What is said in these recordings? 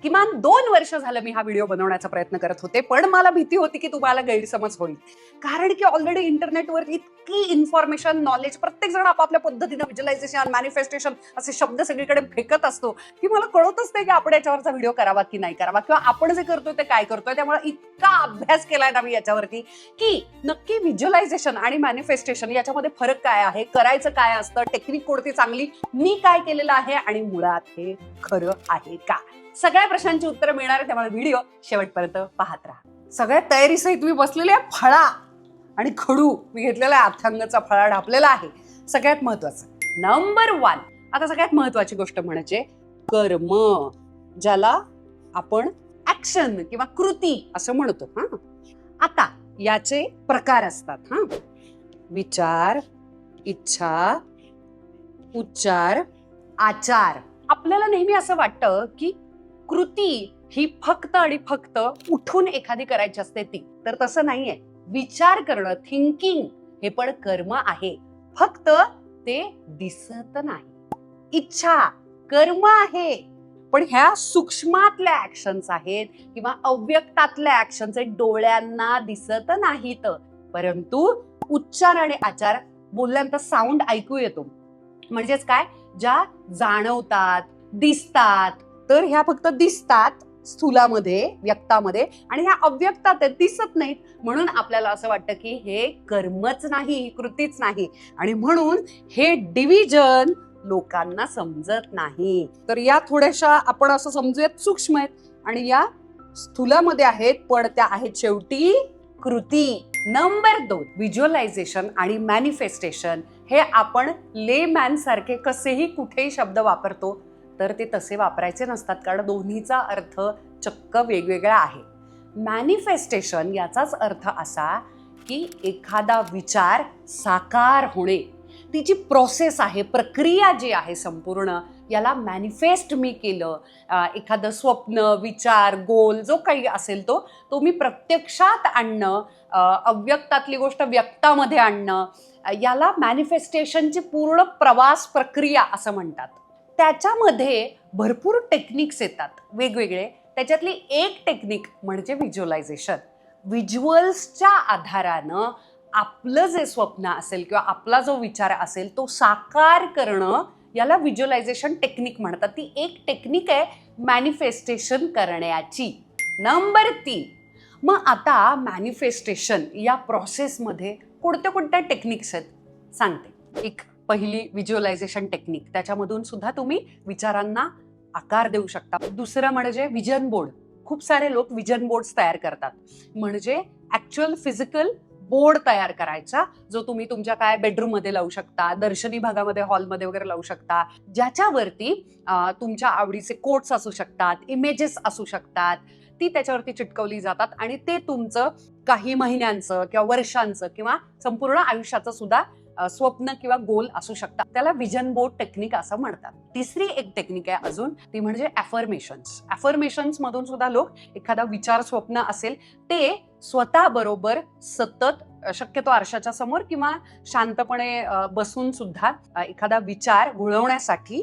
किमान 2 वर्ष झालं मी हा व्हिडिओ बनवण्याचा प्रयत्न करत होते, पण मला भीती होती की तुम्हाला गैरसमज होईल. कारण की ऑलरेडी इंटरनेटवर इतकी इन्फॉर्मेशन, नॉलेज, प्रत्येक जण आपापल्या पद्धतीनं व्हिज्युअलायझेशन, मॅनिफेस्टेशन असे शब्द सगळीकडे फेकत असतो की मला कळतच नाही की आपण याच्यावरचा व्हिडिओ करावा की नाही करावा, किंवा आपण जे करतोय ते काय करतोय. त्यामुळे इतका अभ्यास केलाय ना मी याच्यावरती की नक्की व्हिज्युअलायझेशन आणि मॅनिफेस्टेशन याच्यामध्ये फरक काय आहे, करायचं काय असतं, टेक्निक कोणती चांगली, मी काय केलेलं आहे आणि मुळात हे खरं आहे का, सगळ्या प्रश्नांची उत्तरं मिळणार आहे. त्यामुळे व्हिडिओ शेवटपर्यंत पाहत राहा. सगळ्या तयारीसहित मी बसलेले आहे. फळा आणि खडू मी घेतलेला आहे, अथंगचा फळा ढापलेला आहे. सगळ्यात महत्वाचं नंबर 1, आता सगळ्यात महत्वाची गोष्ट म्हणजे कर्म, ज्याला आपण ऍक्शन किंवा कृती असं म्हणतो. आता याचे प्रकार असतात. विचार, इच्छा, उच्चार, आचार. आपल्याला नेहमी असं वाटतं की कृती ही फक्त आणि फक्त उठून एखादी करायची असते ती, तर तसं नाहीये. विचार करणं, थिंकिंग, हे पण कर्म आहे, फक्त ते दिसत नाही. इच्छा कर्म आहे, पण ह्या सूक्ष्मातल्या ऍक्शन्स आहेत किंवा अव्यक्तातल्या ऍक्शन्स आहेत, डोळ्यांना दिसत नाहीत. परंतु उच्चार आणि आचार बोलल्यानंतर साऊंड ऐकू येतो, म्हणजेच काय, ज्या जाणवतात, दिसतात, तर ह्या फक्त दिसतात स्थूलामध्ये, व्यक्तामध्ये, आणि ह्या अव्यक्तात आहेत, दिसत नाहीत. म्हणून आपल्याला असं वाटतं की हे कर्मच नाही, कृतीच नाही, आणि म्हणून हे डिव्हिजन लोकांना समजत नाही. तर या थोड्याशा आपण असं समजूयात सूक्ष्म आहेत, आणि या स्थूलामध्ये आहेत, पण त्या आहेत शेवटी कृती. नंबर 2, व्हिज्युअलायझेशन आणि मॅनिफेस्टेशन. हे आपण लेमॅन सारखे कसेही कुठेही शब्द वापरतो, तर ते तसे वापरायचे नसतात, कारण दोन्हीचा अर्थ चक्क वेगवेगळा आहे. मॅनिफेस्टेशन याचाच अर्थ असा की एखादा विचार साकार होणे, तिची प्रोसेस आहे, प्रक्रिया जी आहे संपूर्ण, याला मॅनिफेस्ट मी केलं. एखादं स्वप्न, विचार, गोल जो काही असेल तो मी प्रत्यक्षात आणणं, अव्यक्तातली गोष्ट व्यक्तामध्ये आणणं, याला मॅनिफेस्टेशनची पूर्ण प्रवास प्रक्रिया असं म्हणतात. त्याच्यामध्ये भरपूर टेक्निक्स येतात वेगवेगळे. त्याच्यातली एक टेक्निक म्हणजे व्हिज्युअलायझेशन. व्हिज्युअल्सच्या आधारानं आपलं जे स्वप्न असेल किंवा आपला जो विचार असेल तो साकार करणं, याला व्हिज्युअलायझेशन टेक्निक म्हणतात. ती एक टेक्निक आहे मॅनिफेस्टेशन करण्याची. नंबर 3, मग आता मॅनिफेस्टेशन या प्रोसेसमध्ये कोणत्या कोणत्या टेक्निक्स आहेत सांगते. एक पहिली व्हिज्युअलायझेशन टेक्निक, त्याच्यामधून सुद्धा तुम्ही विचारांना आकार देऊ शकता. दुसरं म्हणजे विजन बोर्ड. खूप सारे लोक विजन बोर्ड तयार करतात, म्हणजे ऍक्च्युअल फिजिकल बोर्ड तयार करायचा, जो तुम्ही तुमच्या काय बेडरूम मध्ये लावू शकता, दर्शनी भागामध्ये, हॉलमध्ये वगैरे लावू शकता, ज्याच्यावरती तुमच्या आवडीचे कोट्स असू शकतात, इमेजेस असू शकतात, ती त्याच्यावरती चिटकवली जातात, आणि ते तुमचं काही महिन्यांचं किंवा वर्षांचं किंवा संपूर्ण आयुष्याचं सुद्धा स्वप्न किंवा गोल असू शकतात. त्याला विजन बोर्ड टेक्निक असं म्हणतात. तिसरी एक टेक्निक आहे अजून, ती म्हणजे ॲफर्मेशन्स. ॲफर्मेशन्स मधून सुद्धा लोक एखादा विचार, स्वप्न असेल ते स्वतः बरोबर सतत, शक्यतो आरशाच्या समोर किंवा शांतपणे बसून सुद्धा एखादा विचार घोळवण्यासाठी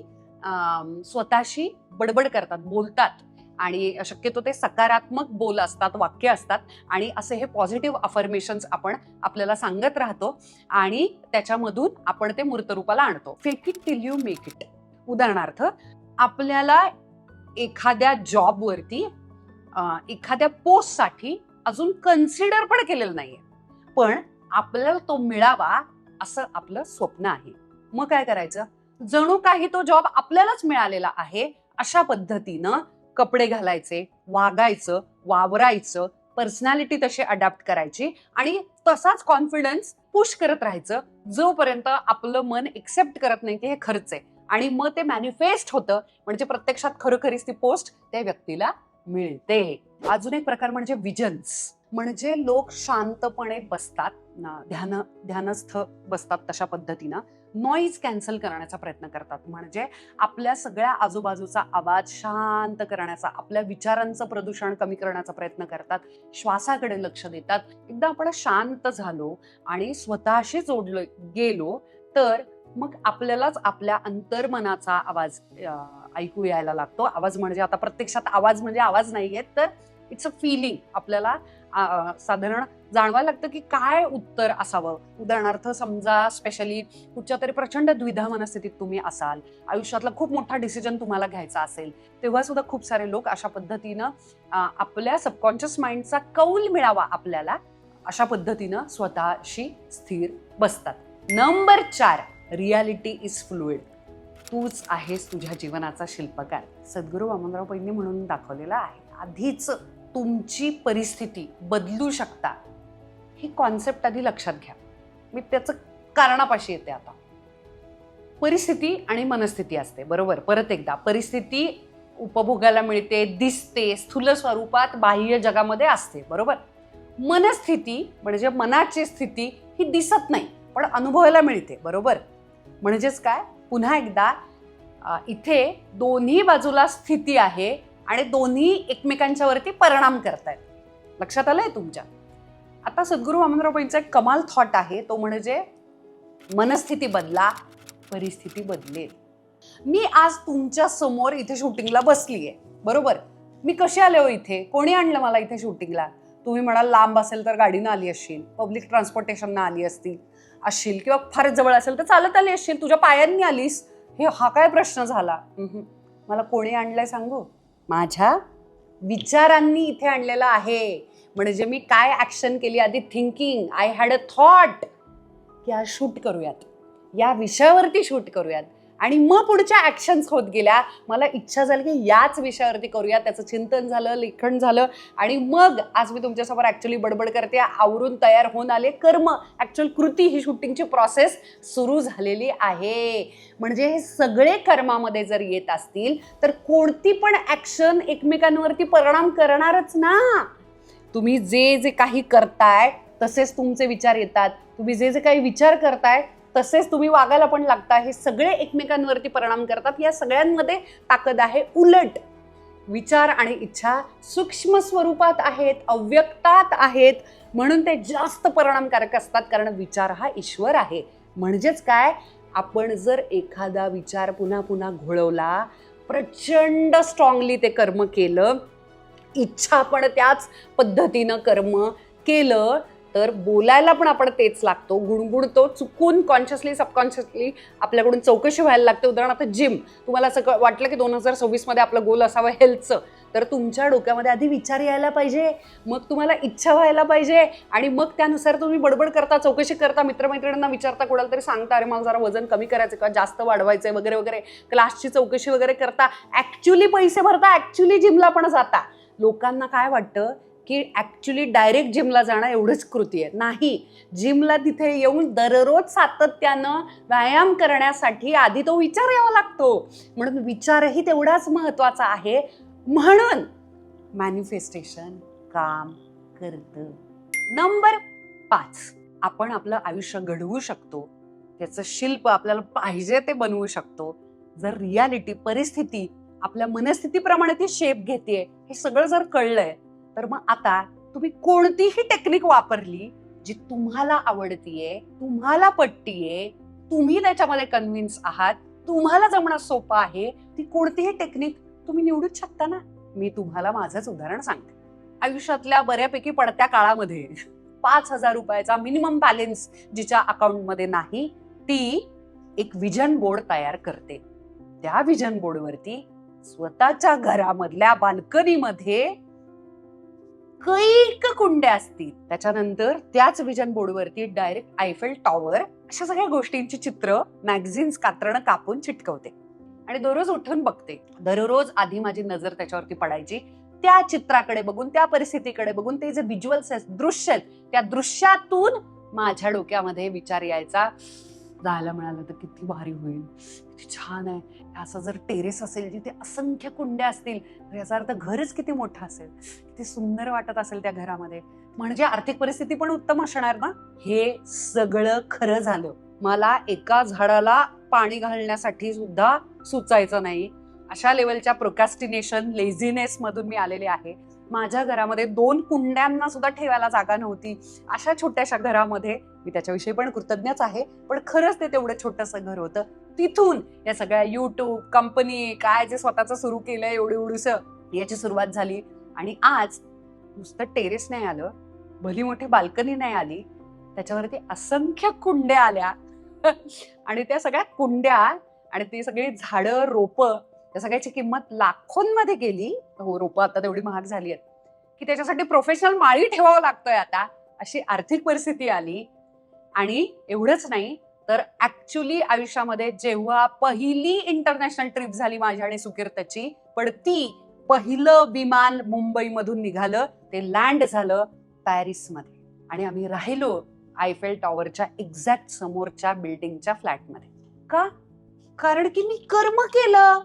स्वतःशी बडबड करतात, बोलतात, आणि शक्यतो ते सकारात्मक बोल असतात, वाक्य असतात, आणि असे हे पॉझिटिव्ह अफर्मेशन्स आपण आपल्याला सांगत राहतो, आणि त्याच्यामधून आपण ते मूर्तरूपाला आणतो. Fake it till you make it. उदाहरणार्थ, आपल्याला एखाद्या जॉबवरती, एखाद्या पोस्टसाठी अजून कन्सिडर पण केलेलं नाहीये, पण आपल्याला तो मिळावा असं आपलं स्वप्न आहे. मग काय करायचं, जणू काही तो जॉब आपल्यालाच मिळालेला आहे अशा पद्धतीनं कपडे घालायचे, वागायचं, वावरायचं, पर्सनॅलिटी तशी अडॅप्ट करायची, आणि तसाच कॉन्फिडन्स पुश करत राहायचं जोपर्यंत आपलं मन एक्सेप्ट करत नाही की हे खरंच आहे, आणि मग ते मॅनिफेस्ट होतं, म्हणजे प्रत्यक्षात खरोखरीच ती पोस्ट त्या व्यक्तीला मिळते. अजून एक प्रकार म्हणजे विजन्स. म्हणजे लोक शांतपणे बसतात, ध्यानस्थ बसतात, तशा पद्धतीनं नॉईज कॅन्सल करण्याचा प्रयत्न करतात, म्हणजे आपल्या सगळ्या आजूबाजूचा आवाज शांत करण्याचा, आपल्या विचारांचं प्रदूषण कमी करण्याचा प्रयत्न करतात, श्वासाकडे लक्ष देतात. एकदा आपण शांत झालो आणि स्वतःशी जोडलो गेलो, तर मग आपल्यालाच आपल्या अंतर्मनाचा आवाज ऐकू यायला लागतो. आवाज म्हणजे आता प्रत्यक्षात आवाज म्हणजे आवाज नाहीये, तर इट्स अ फिलिंग. आपल्याला साधारण जाणवायला लागतं की काय उत्तर असावं. उदाहरणार्थ समजा स्पेशली कुठच्या तरी प्रचंड द्विधा मनस्थितीत तुम्ही असाल, आयुष्यातला खूप मोठा डिसिजन तुम्हाला घ्यायचा असेल, तेव्हा सुद्धा खूप सारे लोक अशा पद्धतीनं आपल्या सबकॉन्शियस माइंडचा कौल मिळावा आपल्याला, अशा पद्धतीनं स्वतःशी स्थिर बसतात. Number 4, reality is fluid. तूच आहेस तुझ्या जीवनाचा शिल्पकार. सद्गुरू वामनराव पैंनी म्हणून दाखवलेला आहे. आधीच तुमची परिस्थिती बदलू शकता, ही कॉन्सेप्ट आधी लक्षात घ्या. मी त्याचं कारणापाशी येते आता. परिस्थिती आणि मनस्थिती असते, बरोबर. परत एकदा, परिस्थिती उपभोगायला मिळते, दिसते, स्थूल स्वरूपात बाह्य जगामध्ये असते, बरोबर. मनस्थिती म्हणजे मनाची स्थिती ही दिसत नाही पण अनुभवायला मिळते, बरोबर. म्हणजेच काय, पुन्हा एकदा इथे दोन्ही बाजूला स्थिती आहे आणि दोन्ही एकमेकांच्या वरती परिणाम करतायत. लक्षात आलंय तुमच्या? आता सद्गुरू वामनराव पैंचा एक कमाल थॉट आहे, तो म्हणजे मनस्थिती बदला, परिस्थिती बदलेल. मी आज तुमच्या समोर इथे शूटिंगला बसलीये, बरोबर. मी कशी आले हो इथे? कोणी आणलं मला इथे शूटिंगला? तुम्ही म्हणाल लांब असेल तर गाडीनं आली असशील, पब्लिक ट्रान्सपोर्टेशननं आली असशील, किंवा फारच जवळ असेल तर चालत आली असशील, तुझ्या पायांनी आलीस. हा काय प्रश्न झाला? मला कोणी आणलंय सांगू? माझ्या विचारांनी इथे आणलेला आहे. म्हणजे मी काय ऍक्शन केली आधी, thinking, I had a thought की आज शूट करूयात, या विषयावरती शूट करूयात, आणि मग पुढच्या ऍक्शन्स होत गेल्या. मला इच्छा झाली की याच विषयावरती करूया, त्याचं चिंतन झालं, लेखन झालं, आणि मग आज मी तुमच्यासमोर ऍक्च्युअली बडबड करते, आवरून तयार होऊन आले. कर्म, ऍक्च्युअल कृती, ही शूटिंगची प्रोसेस सुरू झालेली आहे. म्हणजे हे सगळे कर्मामध्ये जर येत असतील तर कोणती पण ऍक्शन एकमेकांवरती परिणाम करणारच ना. तुम्ही जे जे काही करताय तसेच तुमचे विचार येतात, तुम्ही जे जे काही विचार करताय तसेच तुम्ही वागायला पण लागता. हे सगळे एकमेकांवरती परिणाम करतात. या सगळ्यांमध्ये ताकद आहे. उलट विचार आणि इच्छा सूक्ष्म स्वरूपात आहेत, अव्यक्तात आहेत, म्हणून ते जास्त परिणामकारक असतात, कारण विचार हा ईश्वर आहे. म्हणजेच काय, आपण जर एखादा विचार पुन्हा पुन्हा घोळवला, प्रचंड स्ट्रॉंगली ते कर्म केलं, इच्छा पण त्याच पद्धतीनं कर्म केलं, तर बोलायला पण आपण तेच लागतो, गुणगुणतो, चुकून कॉन्शियसली सबकॉन्शियसली आपल्याकडून चौकशी व्हायला लागते. उदाहरणार्थ जिम, तुम्हाला असं वाटलं की 2026 मध्ये आपलं गोल असावं हेल्थचं, तर तुमच्या डोक्यामध्ये आधी विचार यायला पाहिजे, मग तुम्हाला इच्छा व्हायला पाहिजे, आणि मग त्यानुसार तुम्ही बडबड करता, चौकशी करता, मित्रमैत्रिणींना विचारता, कोणाला तरी सांगता, अरे मला जरा वजन कमी करायचं का, जास्त वाढवायचंय वगैरे वगैरे, क्लासची चौकशी वगैरे करता, ऍक्च्युअली पैसे भरता, ऍक्च्युअली जिमला पण जाता. लोकांना काय वाटतं की ऍक्च्युली डायरेक्ट जिमला जाणं एवढंच कृती आहे. नाही, जिमला तिथे येऊन दररोज सातत्यानं व्यायाम करण्यासाठी आधी तो विचार यावा लागतो. म्हणून विचारही तेवढाच महत्वाचा आहे. म्हणून मॅनिफेस्टेशन काम करतं. नंबर 5, आपण आपलं आयुष्य घडवू शकतो, त्याचं शिल्प आपल्याला पाहिजे ते बनवू शकतो, जर रियालिटी, परिस्थिती आपल्या मनस्थितीप्रमाणे ती शेप घेते. हे सगळं जर कळलंय, तर मग आता तुम्ही कोणतीही टेक्निक वापरली जी तुम्हाला आवडतीये, तुम्हाला पटतीये, तुम्ही त्याच्यामध्ये कन्व्हिन्स आहात, तुम्हाला जमणं सोपं आहे, ती कोणतीही टेक्निक तुम्ही निवडूच शकता ना. मी तुम्हाला माझंच उदाहरण सांगते. आयुष्यातल्या बऱ्यापैकी पडत्या काळामध्ये 5,000 रुपयाचा मिनिमम बॅलन्स जिच्या अकाउंटमध्ये नाही, ती एक विजन बोर्ड तयार करते. त्या विजन बोर्डवरती स्वतःच्या घरामधल्या बाल्कनीमध्ये कैक कुंड्या असतील. त्याच्यानंतर त्याच विजन बोर्डवरती डायरेक्ट आयफेल टॉवर, अशा सगळ्या गोष्टींची चित्र मॅगझिन्स कात्रणं कापून चिटकवते आणि दररोज उठून बघते. दररोज आधी माझी नजर त्याच्यावरती पडायची. त्या चित्राकडे बघून, त्या परिस्थितीकडे बघून, ते जे व्हिज्युअल्स आहेत, दृश्य आहेत, त्या दृश्यातून माझ्या डोक्यामध्ये विचार यायचा, जायला मिळालं तर किती भारी होईल, किती छान आहे, असं जर टेरेस असेल जिथे असंख्य कुंड्या असतील, तर याचा अर्थ घरच किती मोठं असेल, किती सुंदर वाटत असेल त्या घरामध्ये, म्हणजे आर्थिक परिस्थिती पण उत्तम असणार ना. हे सगळं खरं झालं. मला एका झाडाला पाणी घालण्यासाठी सुद्धा सुचायचं नाही. अशा लेवलच्या प्रोकॅस्टिनेशन, लेझीनेस मधून मी आलेले आहे. माझ्या घरामध्ये 2 कुंड्यांना सुद्धा ठेवायला जागा नव्हती. अशा छोट्याशा घरामध्ये, मी त्याच्याविषयी पण कृतज्ञच आहे, पण खरंच ते तेवढं छोटंसं घर होतं. तिथून या सगळ्या युट्यूब कंपनी काय जे स्वतःचं सुरू केलंय एवढीस याची सुरुवात झाली. आणि आज नुसतं टेरेस नाही आलं, भली मोठी बाल्कनी नाही आली, त्याच्यावरती असंख्य कुंड्या आल्या आणि त्या सगळ्या कुंड्या आणि ती सगळी झाडं रोपं त्या सगळ्याची किंमत लाखोंमध्ये गेली. हो, रोपं आता तेवढी महाग झाली आहेत की त्याच्यासाठी प्रोफेशनल माळी ठेवावं लागतोय आता, अशी आर्थिक परिस्थिती आली. आणि एवढंच नाही तर ऍक्च्युली आयुष्यामध्ये जेव्हा पहिली इंटरनॅशनल ट्रिप झाली माझ्या आणि सुकीर्तची, पण ती पहिलं विमान मुंबईमधून निघालं, ते लँड झालं पॅरिसमध्ये आणि आम्ही राहिलो आयफेल टॉवरच्या एक्झॅक्ट समोरच्या बिल्डिंगच्या फ्लॅटमध्ये. का? कारण की मी कर्म केलं.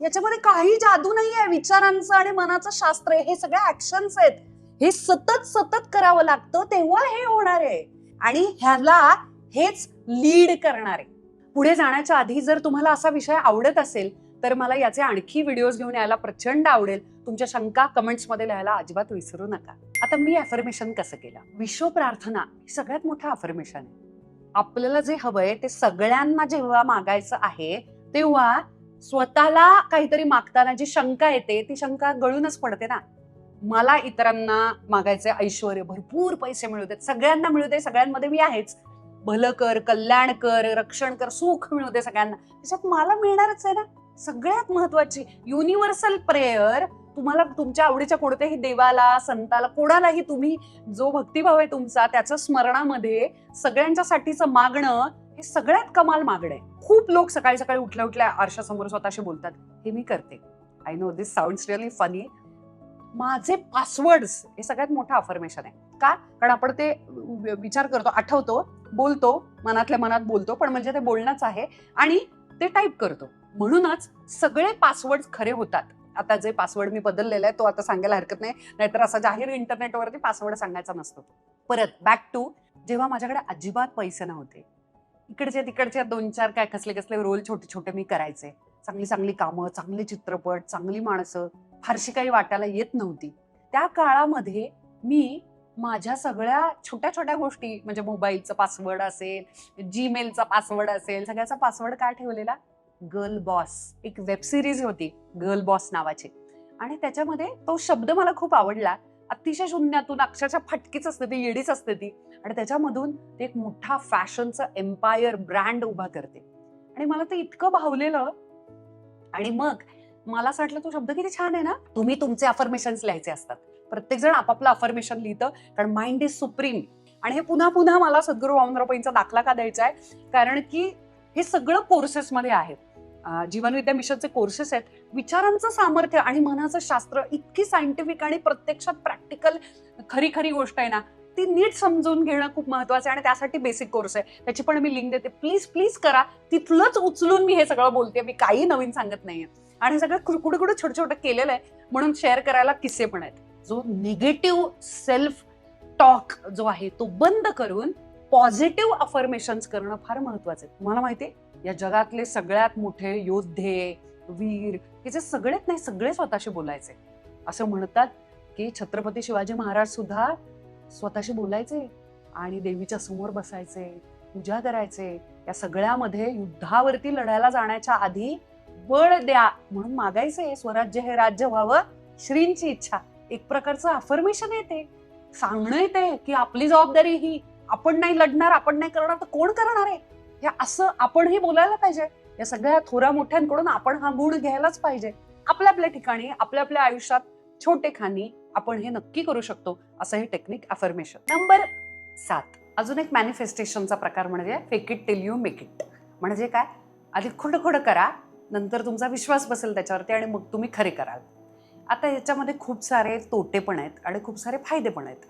याच्यामध्ये काही जादू नाही आहे. विचारांचं आणि मनाचं शास्त्र आहे. हे सगळे ऍक्शन्स आहेत. हे सतत सतत करावं लागतं, तेव्हा हे होणार आहे. आणि ह्याला हेच लीड करणार आहे. पुढे जाण्याच्या आधी जर तुम्हाला असा विषय आवडत असेल तर मला याचे आणखी व्हिडिओज घेऊन यायला प्रचंड आवडेल. तुमच्या शंका कमेंट्समध्ये लिहायला अजिबात विसरू नका. आता मी अफर्मेशन कसं केलं? विश्व प्रार्थना हे सगळ्यात मोठं अफर्मेशन आहे. आपल्याला जे हवंय ते सगळ्यांना जेव्हा मागायचं आहे, तेव्हा स्वतःला काहीतरी मागताना जी शंका येते ती शंका गळूनच पडते ना. मला इतरांना मागायचे ऐश्वर, भरपूर पैसे मिळू देत, सगळ्यांना मिळू दे, सगळ्यांमध्ये मी आहेच, भलं कर, कल्याण कर, रक्षण कर, सुख मिळू दे सगळ्यांना, त्याच्यात मला मिळणारच आहे ना. सगळ्यात महत्वाची युनिव्हर्सल प्रेयर, तुम्हाला तुमच्या आवडीच्या कोणत्याही देवाला, संताला, कोणालाही तुम्ही जो भक्तिभाव आहे तुमचा त्याच्या स्मरणामध्ये सगळ्यांच्यासाठीचं मागणं हे सगळ्यात कमाल मागणं आहे. खूप लोक सकाळी सकाळी उठल्या उठल्या आरशासमोर स्वतःशी बोलतात. हे मी करते. I know this sounds really funny. माझे पासवर्ड्स हे सगळ्यात मोठं अफर्मेशन आहे. का? कारण आपण ते विचार करतो, आठवतो, बोलतो, मनातल्या मनात बोलतो, पण म्हणजे ते बोलणंच आहे आणि ते टाईप करतो. म्हणूनच सगळे पासवर्ड खरे होतात. आता जे पासवर्ड मी बदललेला आहे तो आता सांगायला हरकत नाही, नाहीतर असा जाहीर इंटरनेटवरती पासवर्ड सांगायचा नसतो. परत बॅक टू जेव्हा माझ्याकडे अजिबात पैसे नव्हते, इकडच्या तिकडच्या 2-4 काय कसले रोल छोटे छोटे मी करायचे. चांगली चांगली कामं, चांगले चित्रपट, चांगली माणसं, फारशी काही वाटायला येत नव्हती. त्या काळामध्ये मी माझ्या सगळ्या छोट्या छोट्या गोष्टी, म्हणजे मोबाईलचा पासवर्ड असेल, जीमेलचा पासवर्ड असेल, सगळ्याचा पासवर्ड काय ठेवलेला? Girl boss. एक वेब सिरीज होती गर्ल बॉस नावाची आणि त्याच्यामध्ये तो शब्द मला खूप आवडला. अतिशय शून्यातून अक्षरशः फटकीच असते ती, येडीच असते ती, आणि त्याच्यामधून ते एक मोठा फॅशनचा एम्पायर ब्रँड उभा करते आणि मला ते इतकं भावलेलं. आणि मग मला असं वाटलं तो शब्द किती छान आहे ना. तुम्ही तुमचे अफर्मेशन्स लिहायचे असतात. प्रत्येक जण आपापलं अफर्मेशन लिहितं, कारण माइंड इज सुप्रीम. आणि हे पुन्हा पुन्हा मला सद्गुरू वामनराव पैंचा दाखला का द्यायचा आहे? कारण की हे सगळं कोर्सेसमध्ये आहेत. जीवनविद्या मिशनचे कोर्सेस आहेत. विचारांचं सामर्थ्य आणि मनाचं शास्त्र इतकी सायंटिफिक आणि प्रत्यक्षात प्रॅक्टिकल खरी खरी गोष्ट आहे ना, ती नीट समजून घेणं खूप महत्वाचं आहे. आणि त्यासाठी बेसिक कोर्स आहे, त्याची पण मी लिंक देते. प्लीज प्लीज करा. तिथलंच उचलून मी हे सगळं बोलते, मी काही नवीन सांगत नाहीये. आणि सगळं कुठे कुठे छोटं छोटं केलेलं आहे म्हणून शेअर करायला किस्से पण आहेत. जो निगेटिव्ह सेल्फ टॉक जो आहे तो बंद करून पॉझिटिव्ह अफर्मेशन्स करणं फार महत्वाचं आहे. तुम्हाला माहितीये, या जगातले सगळ्यात मोठे योद्धे, वीर, हे जे सगळेच नाही, सगळे स्वतःशी बोलायचे. असं म्हणतात की छत्रपती शिवाजी महाराज सुद्धा स्वतःशी बोलायचे आणि देवीच्या समोर बसायचे, पूजा करायचे. या सगळ्यामध्ये युद्धावरती लढायला जाण्याच्या आधी बळ द्या म्हणून मागायचे. स्वराज्य हे राज्य व्हावं श्रींची इच्छा. एक प्रकारचं अफर्मेशन येते, सांगणं येते की आपली जबाबदारी ही, आपण नाही लढणार, आपण नाही करणार तर कोण करणार आहे, हे असं आपणही बोलायला पाहिजे. या सगळ्या थोरा मोठ्यांकडून आपण हा गुण घ्यायलाच पाहिजे. आपल्या आपल्या ठिकाणी, आपल्या आपल्या आयुष्यात छोटे खानी आपण हे नक्की करू शकतो. असं हे टेक्निक अफर्मेशन. नंबर 7, अजून एक मॅनिफेस्टेशनचा प्रकार म्हणजे fake it till you make it. म्हणजे काय? आधी खोडं करा, नंतर तुमचा विश्वास बसेल त्याच्यावरती आणि मग तुम्ही खरे कराल. आता याच्यामध्ये खूप सारे तोटे पण आहेत आणि खूप सारे फायदे पण आहेत.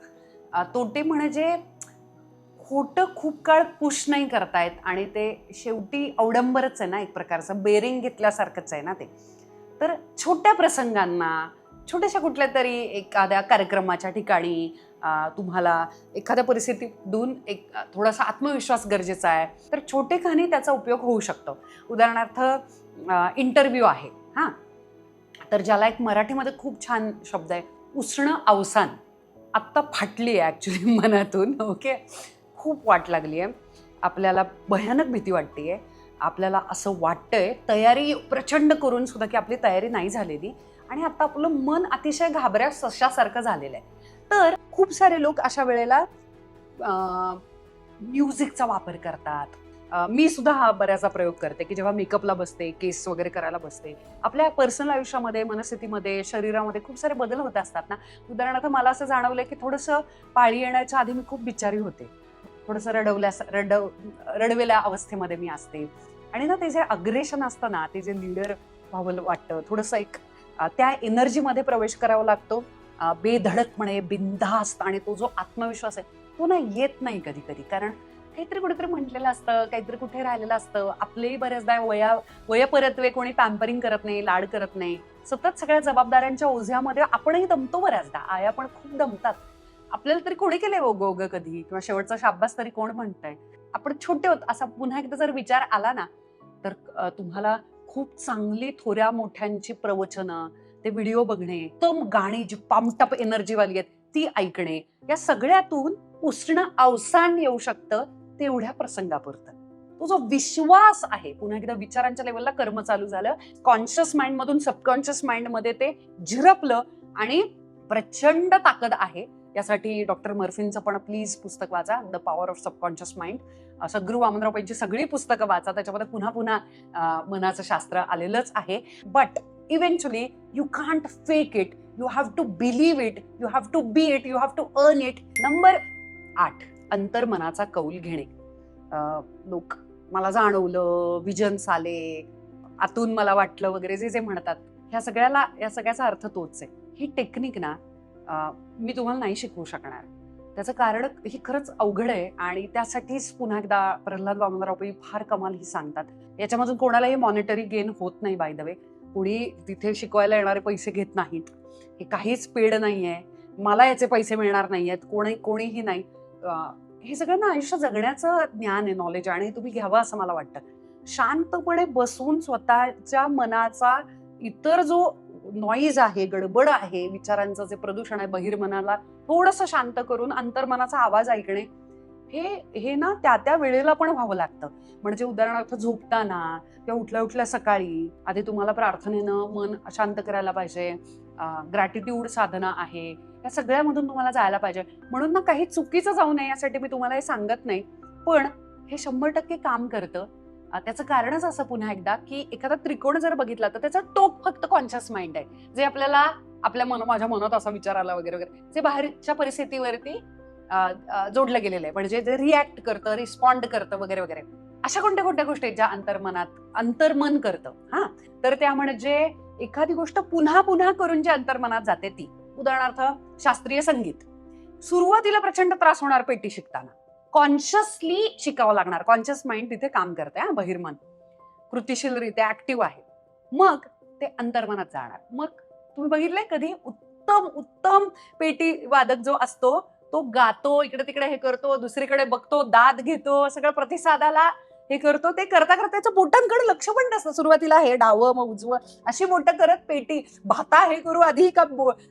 तोटे म्हणजे खोटं खूप काळ पुश नाही करतायत आणि ते शेवटी अवडंबरच आहे ना, एक प्रकारचं बेरिंग घेतल्यासारखंच आहे ना ते. तर छोट्या प्रसंगांना, छोट्याशा कुठल्या तरी एखाद्या कार्यक्रमाच्या ठिकाणी तुम्हाला एखाद्या परिस्थितीतून एक थोडासा आत्मविश्वास गरजेचा आहे, तर छोटे खानी त्याचा उपयोग होऊ शकतो. उदाहरणार्थ इंटरव्ह्यू आहे हां, तर ज्याला एक मराठीमध्ये खूप छान शब्द आहे, उसणं अवसान. आत्ता फाटली आहे ॲक्च्युली मनातून. ओके, खूप वाट लागली आहे, आपल्याला भयानक भीती वाटते आहे. आपल्याला असं वाटतंय तयारी प्रचंड करून सुद्धा की आपली तयारी नाही झालेली आणि आता आपलं मन अतिशय घाबऱ्या सशासारखं झालेलं आहे. तर खूप सारे लोक अशा वेळेला म्युझिकचा वापर करतात. मी सुद्धा हा बऱ्याचदा प्रयोग करते की जेव्हा मेकअपला बसते, केस वगैरे करायला बसते, आपल्या पर्सनल आयुष्यामध्ये, मनस्थितीमध्ये, शरीरामध्ये खूप सारे बदल होत असतात ना. उदाहरणार्थ मला असं जाणवलं की थोडंसं पाळी येण्याच्या आधी मी खूप बिचारी होते, थोडंसं रडवेल्या अवस्थेमध्ये मी असते आणि ना ते जे अग्रेशन असतं ना, ते जे लीडर व्हावं वाटतं, थोडंसं एक त्या एनर्जीमध्ये प्रवेश करावा लागतो, बेधडकपणे, बिनधास्त, आणि तो जो आत्मविश्वास आहे तो ना येत नाही कधी कधी. कारण काहीतरी कुठेतरी म्हटलेलं असतं, काहीतरी कुठे राहिलेलं असतं. आपलेही बऱ्याचदा वयपरत्वे कोणी पॅम्परिंग करत नाही, लाड करत नाही. सतत सगळ्या जबाबदाऱ्यांच्या ओझ्यामध्ये आपणही दमतो बऱ्याचदा. आया पण खूप दमतात. आपल्याला तरी कोणी केलंय ओग कधी, किंवा शेवटचा शाब्बास तरी कोण म्हणतंय. आपण छोटे होत असा पुन्हा एकदा जर विचार आला ना, तर तुम्हाला खूप चांगली थोड्या मोठ्यांची प्रवचनं, ते व्हिडिओ बघणे, तो गाणी जी पामटप एनर्जीवाली आहेत ती ऐकणे, या सगळ्यातून उष्ण अवसान येऊ शकतं तेवढ्या प्रसंगापुरतं. तो जो विश्वास आहे, पुन्हा एकदा विचारांच्या लेवलला कर्म चालू झालं, कॉन्शियस माइंड मधून सबकॉन्शियस माइंड मध्ये ते झिरपलं आणि प्रचंड ताकद आहे. यासाठी डॉक्टर मर्फींचं पण प्लीज पुस्तक वाचा, the power of subconscious mind. सद्गुरू वामनराव पैंची सगळी पुस्तकं वाचा, त्याच्यामध्ये पुन्हा पुन्हा मनाचं शास्त्र आलेलंच आहे. But eventually you can't fake it, you have to believe it, you have to be it, you have to earn it. Number 8, अंतर्मनाचा कौल घेणे. लोक मला जाणवलं, विजन्स आले, आतून मला वाटलं वगैरे जे जे म्हणतात, ह्या सगळ्याचा अर्थ तोच आहे. ही टेक्निक ना मी तुम्हाला नाही शिकवू शकणार. त्याचं कारण ही खरंच अवघड आहे आणि त्यासाठीच पुन्हा एकदा प्रल्हाद वामनराव पै फार कमाल ही सांगतात. याच्यामधून कोणालाही मॉनिटरी गेन होत नाही. बाय द वे, कोणी तिथे शिकवायला येणारे पैसे घेत नाहीत. हे काहीच पेड नाहीये, मला याचे पैसे मिळणार नाहीयेत, कोणीही नाही. हे सगळं ना आयुष्य जगण्याचं ज्ञान आहे, नॉलेज, आणि तुम्ही घ्यावं असं मला वाटतं. शांतपणे बसून स्वतःच्या मनाचा इतर जो नॉईज आहे, गडबड आहे, विचारांचं जे प्रदूषण आहे, बहिर्मनाला थोडंसं शांत करून अंतर्मनाचा आवाज ऐकणे, हे ना त्या वेळेला पण व्हावं लागतं. म्हणजे उदाहरणार्थ झोपताना किंवा उठल्या सकाळी आधी तुम्हाला प्रार्थनेनं मन शांत करायला पाहिजे. ग्रॅटिट्यूड साधना आहे, या सगळ्यामधून तुम्हाला जायला पाहिजे. म्हणून ना काही चुकीचं जाऊ नये यासाठी मी तुम्हाला हे सांगत नाही, पण हे 100% काम करतं. त्याचं कारणच असं पुन्हा एकदा की एखादा त्रिकोण जर बघितला तर त्याचा टोक फक्त कॉन्शियस माइंड आहे, जे आपल्याला माझ्या मनात असा विचार आला वगैरे वगैरे, जे बाहेरच्या परिस्थितीवरती जोडलं गेलेलं आहे. म्हणजे जे रिॲक्ट करतं, रिस्पॉन्ड करतं वगैरे वगैरे, अशा कोणत्या गोष्टी ज्या अंतर्मन करतं. तर त्या म्हणजे एखादी गोष्ट पुन्हा पुन्हा करून जे अंतर्मनात जाते ती. उदाहरणार्थ शास्त्रीय संगीत, सुरुवातीला प्रचंड त्रास होणार पेटी शिकताना, कॉन्शियसली शिकावं लागणार. कॉन्शियस माइंड तिथे काम करते, बहिर्मन कृतिशीलरित्या ऍक्टिव्ह आहे. मग ते अंतर्मनात जाणार. मग तुम्ही बघितलंय कधी उत्तम पेटी वादक जो असतो तो गातो, इकडे तिकडे हे करतो, दुसरीकडे बघतो, दाद घेतो, सगळं प्रतिसादाला हे करतो. ते करता करता त्याच्या बोटांकडे लक्ष पण नसतं. सुरुवातीला हे डावं मग उजवं अशी बोटं करत पेटी भाता हे करू आधी का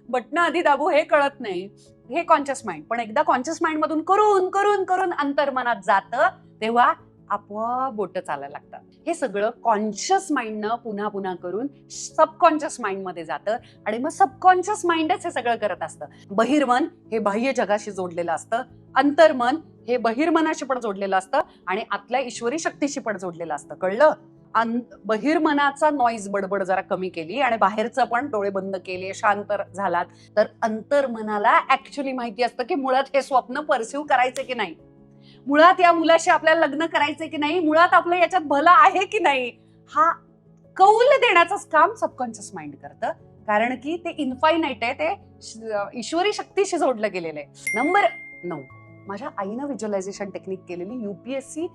बटणं आधी दाबू हे कळत नाही. हे कॉन्शियस माइंड. पण एकदा कॉन्शियस माइंड मधून करून करून करून अंतर्मनात जातं तेव्हा आपोआप बोटं चालायला लागतात. हे सगळं कॉन्शियस माइंडनं पुन्हा पुन्हा करून सबकॉन्शियस माइंड मध्ये जातं आणि मग सबकॉन्शियस माइंडच हे सगळं करत असतं. बहिर्मन हे बाह्य जगाशी जोडलेलं असतं, अंतर्मन हे बहिर्मनाशी पण जोडलेलं असतं आणि आतल्या ईश्वरी शक्तीशी पण जोडलेलं असतं. कळलं? बहिर्मनाचा नॉईज बडबड जरा कमी केली आणि बाहेरचं पण डोळे बंद केले, शांत झालात, तर अंतर्मनाला ऍक्च्युअली माहिती असतं की मुळात हे स्वप्न परसिव्ह करायचे की नाही, मुळात या मुलाशी आपल्याला लग्न करायचे की नाही, मुळात आपलं याच्यात भलं आहे की नाही, हा कौल देण्याचंच काम सबकॉन्शियस माइंड करतं. कारण की ते इन्फायनाईट आहे, ते ईश्वरी शक्तीशी जोडलं गेलेलं आहे. नंबर 9, माझ्या आईनं व्हिज्युअलायझेशन टेक्निक केलेली. UPSC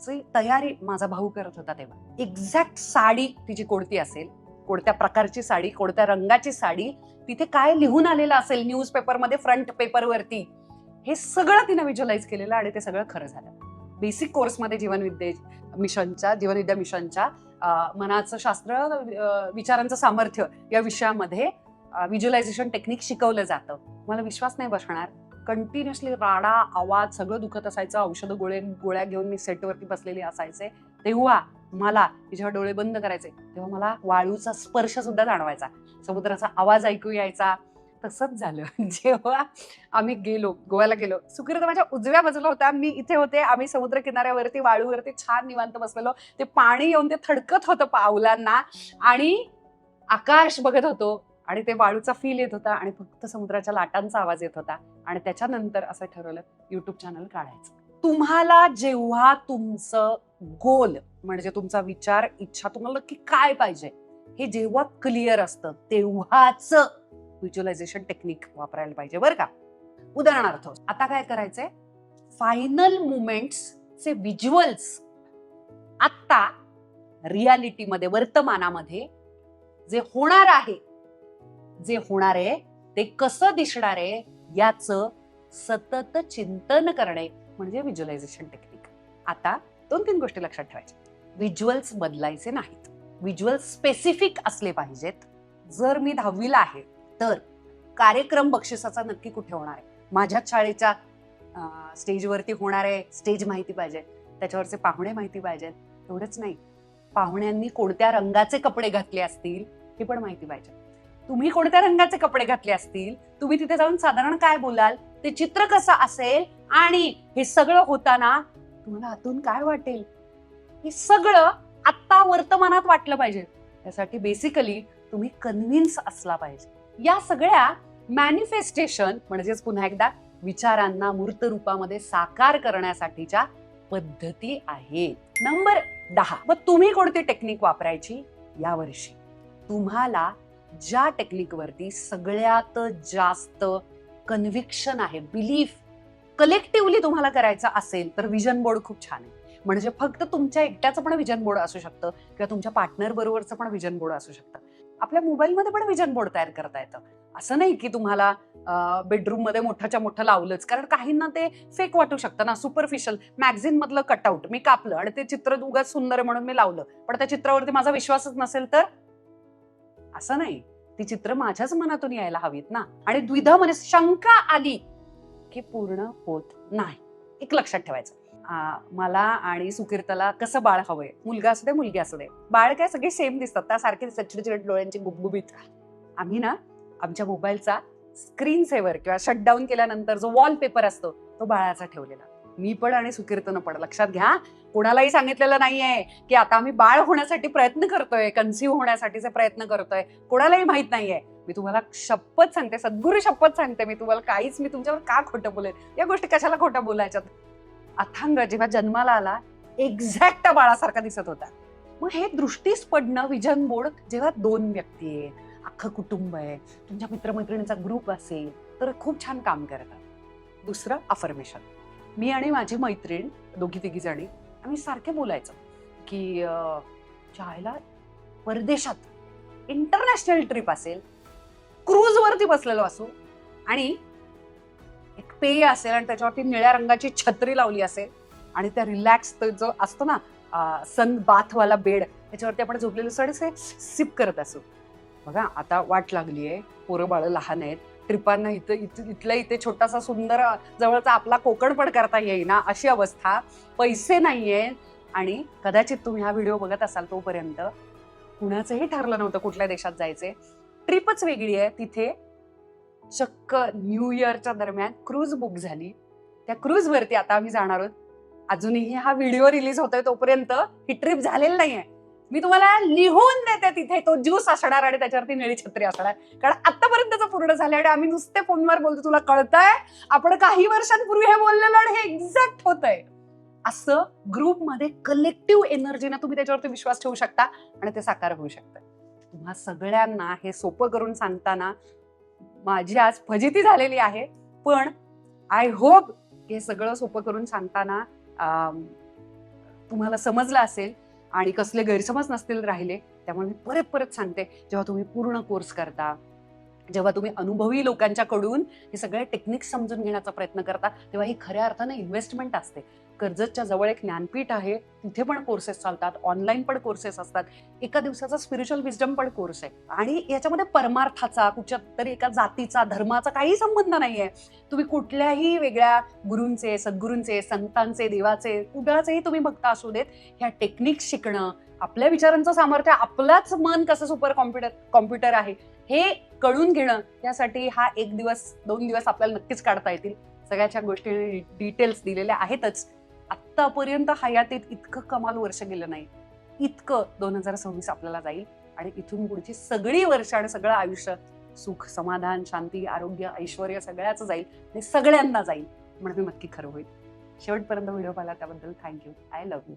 ची तयारी माझा भाऊ करत होता तेव्हा. एक्झॅक्ट साडी तिची कोणती असेल, कोणत्या प्रकारची साडी, कोणत्या रंगाची साडी, तिथे काय लिहून आलेलं असेल न्यूजपेपरमध्ये फ्रंट पेपरवरती, हे सगळं तिनं व्हिज्युअलाइज केलेलं आणि ते सगळं खरं झालं. बेसिक कोर्समध्ये जीवनविद्या मिशनच्या मनाचं शास्त्र, विचारांचं सामर्थ्य या विषयामध्ये व्हिज्युअलायझेशन टेक्निक शिकवलं जातं. मला विश्वास नाही बसणार, कंटिन्युअसली राडा आवाज सगळं दुखत असायचं. औषधं गोळ्या घेऊन मी सेटवरती बसलेली असायचे. तेव्हा मला जेव्हा डोळे बंद करायचे तेव्हा मला वाळूचा स्पर्श सुद्धा जाणवायचा, समुद्राचा आवाज ऐकू यायचा. तसंच झालं जेव्हा आम्ही गेलो, गोव्याला गेलो. सुकिर्त माझ्या उजव्या बाजूला होता, मी इथे होते. आम्ही समुद्र किनाऱ्यावरती वाळूवरती छान निवांत बसलेलो. ते पाणी येऊन ते थडकत होतं पावलांना आणि आकाश बघत होतो आणि ते वाळूचा फील येत होता आणि फक्त समुद्राच्या लाटांचा आवाज येत होता. आणि त्याच्यानंतर असं ठरवलं युट्यूब चॅनल काढायचं. तुम्हाला जेव्हा तुमचं गोल म्हणजे तुमचा विचार, इच्छा, तुम्हाला नक्की काय पाहिजे हे जेव्हा क्लिअर असतं तेव्हाच व्हिज्युअलायझेशन टेक्निक वापरायला पाहिजे बरं का. उदाहरणार्थ आता काय करायचंय, फायनल मुमेंट्स चे व्हिज्युअल्स आता रियालिटीमध्ये, वर्तमानामध्ये जे होणार आहे, जे होणार आहे ते कसं दिसणार आहे याचं सतत चिंतन करणे म्हणजे व्हिज्युअलायझेशन टेक्निक. आता 2-3 गोष्टी लक्षात ठेवायच्या. व्हिज्युअल्स बदलायचे नाहीत, व्हिज्युअल्स स्पेसिफिक असले पाहिजेत. जर मी 10वीला आहे तर कार्यक्रम बक्षिसाचा नक्की कुठे होणार आहे, माझ्या शाळेच्या स्टेजवरती होणार आहे, स्टेज माहिती पाहिजे, त्याच्यावरचे पाहुणे माहिती पाहिजेत. एवढंच नाही, पाहुण्यांनी कोणत्या रंगाचे कपडे घातले असतील हे पण माहिती पाहिजे. तुम्ही कोणत्या रंगाचे कपडे घातले असतील, तुम्ही तिथे जाऊन साधारण काय बोलाल, ते चित्र कसं असेल आणि हे सगळं होताना तुम्हाला आतून काय वाटेल, हे सगळं आत्ता वर्तमानात वाटलं पाहिजे. त्यासाठी बेसिकली तुम्ही कन्व्हिन्स असला पाहिजे. या सगळ्या मॅनिफेस्टेशन म्हणजेच पुन्हा एकदा विचारांना मूर्त रूपामध्ये साकार करण्यासाठीच्या पद्धती आहेत. नंबर 10. मग तुम्ही कोणती टेक्निक वापरायची यावर्षी? तुम्हाला ज्या टेक्निकवरती सगळ्यात जास्त कन्व्हिक्शन आहे, बिलीफ कलेक्टिव्हली तुम्हाला करायचं असेल तर विजन बोर्ड खूप छान आहे. म्हणजे फक्त तुमच्या एकट्याचं पण विजन बोर्ड असू शकतं किंवा तुमच्या पार्टनर बरोबरचं पण विजन बोर्ड असू शकतं. आपल्या मोबाईलमध्ये पण विजन बोर्ड तयार करता येतं. असं नाही की तुम्हाला बेडरूम मध्ये मोठ्याच्या मोठं लावलंच, कारण काहींना ते फेक वाटू शकतं ना, सुपरफिशियल. मॅगझिन मधलं कटआउट मी कापलं आणि ते चित्र उगाच सुंदर आहे म्हणून मी लावलं, पण त्या चित्रावरती माझा विश्वासच नसेल तर असं नाही. ती चित्र माझ्याच मनातून यायला हवीत ना. आणि द्विधा म्हणजे शंका आली की पूर्ण होत नाही. एक लक्षात ठेवायचं, मला आणि सुकीर्तला कसं बाळ हवंय, मुलगा असू दे मुलगी असू दे, बाळ काय सगळे सेम दिसतात, त्या सारखे चिडचिड डोळ्यांची गुबगुबीत. आम्ही ना आमच्या मोबाईलचा स्क्रीन सेव्हर किंवा शटडाऊन केल्यानंतर जो वॉलपेपर असतो तो बाळाचा ठेवलेला. मी पण आणि सुकीर्तनं पण. लक्षात घ्या, कोणालाही सांगितलेलं नाहीये की आता आम्ही बाळ होण्यासाठी प्रयत्न करतोय, कन्सीव्ह होण्यासाठीचे प्रयत्न करतोय, कोणालाही माहित नाहीये. मी तुम्हाला शपथ सांगते, सद्गुरू शपथ सांगते, मी तुम्हाला काहीच, मी तुमच्यावर का खोटं बोलेन, या गोष्टी कशाला खोटं बोलायच्यात. अथांग जेव्हा जन्माला आला एक्झॅक्ट बाळासारखा दिसत होता. मग हे दृष्टीस पडणं, विजन बोर्ड जेव्हा 2 व्यक्ती आहे, अख्खं कुटुंब आहे, तुमच्या मित्रमैत्रिणींचा ग्रुप असेल तर खूप छान काम करतात. दुसरं अफर्मेशन. मी आणि माझी मैत्रीण 2-3 जणी आम्ही सारखे बोलायचो की चायला परदेशात इंटरनॅशनल ट्रिप असेल, क्रूज वरती बसलेलो असू आणि एक पेय असेल आणि त्याच्यावरती निळ्या रंगाची छत्री लावली असेल आणि त्या रिलॅक्स जो असतो ना सन बाथवाला बेड, त्याच्यावरती आपण झोपलेलो असं सिप करत असू. बघा आता वाट लागली आहे, पोरं बाळ लहान आहेत, ट्रिपांना इथल्या इथे छोटासा सुंदर जवळचा आपला कोकण पण करता येईना अशी अवस्था, पैसे नाहीये आणि कदाचित तुम्ही हा व्हिडिओ बघत असाल तोपर्यंत कुणाचंही ठरलं नव्हतं कुठल्या देशात जायचे. ट्रिपच वेगळी आहे. तिथे चक्क न्यू इयरच्या दरम्यान क्रूज बुक झाली. त्या क्रूज वरती आता आम्ही जाणार आहोत. अजूनही हा व्हिडिओ रिलीज होतोय तोपर्यंत ही ट्रिप झालेली नाहीये. मी तुम्हाला लिहून देते तिथे तो ज्यूस असणार आणि त्याच्यावरती निळी छत्री असणार, कारण आतापर्यंतच पूर्ण झालं आणि आम्ही नुसते फोनवर बोलतो. तुला कळतंय आपण काही वर्षांपूर्वी हे बोललेलं आणि हे एक्झॅक्ट होतंय. असं ग्रुपमध्ये कलेक्टिव्ह एनर्जीनं तुम्ही त्याच्यावरती विश्वास ठेवू शकता आणि ते साकार होऊ शकतं. तुम्हा सगळ्यांना हे सोपं करून सांगताना माझी आज फजिती झालेली आहे, पण आय होप हे सगळं सोपं करून सांगताना तुम्हाला समजलं असेल आणि कसले गैरसमज नसतील राहिले. त्यामुळे मी परत सांगते, जेव्हा तुम्ही पूर्ण कोर्स करता जेव्हा तुम्ही अनुभवी लोकांच्याकडून हे सगळे टेक्निक्स समजून घेण्याचा प्रयत्न करता, तेव्हा ही खऱ्या अर्थानं इन्व्हेस्टमेंट असते. कर्जतच्या जवळ एक ज्ञानपीठ आहे, तिथे पण कोर्सेस चालतात, ऑनलाईन पण कोर्सेस असतात, एका दिवसाचा स्पिरिच्युअल विजडम पण कोर्स आहे. आणि याच्यामध्ये परमार्थाचा, कुठच्या तरी एका जातीचा, धर्माचा काही संबंध नाहीये. तुम्ही कुठल्याही वेगळ्या गुरूंचे, सद्गुरूंचे, संतांचे, देवाचे, कुणाचेही तुम्ही भक्त असू देत, ह्या टेक्निक्स शिकणं, आपल्या विचारांचं सामर्थ्य, आपलाच मन कसं सुपर कॉम्प्युटर आहे हे कळून घेणं, यासाठी हा 1 दिवस 2 दिवस आपल्याला नक्कीच काढता येतील. सगळ्याच्या गोष्टी डिटेल्स दिलेल्या आहेतच. आत्तापर्यंत हयातीत इतकं कमाल वर्ष गेलं नाही, इतकं 2026 आपल्याला जाईल. आणि इथून पुढची सगळी वर्ष आणि सगळं आयुष्य सुख, समाधान, शांती, आरोग्य, ऐश्वर सगळ्याच जाईल आणि सगळ्यांना जाईल. म्हणून नक्की खरं होईल. शेवटपर्यंत व्हिडिओ पाहिला त्याबद्दल थँक्यू. I love you.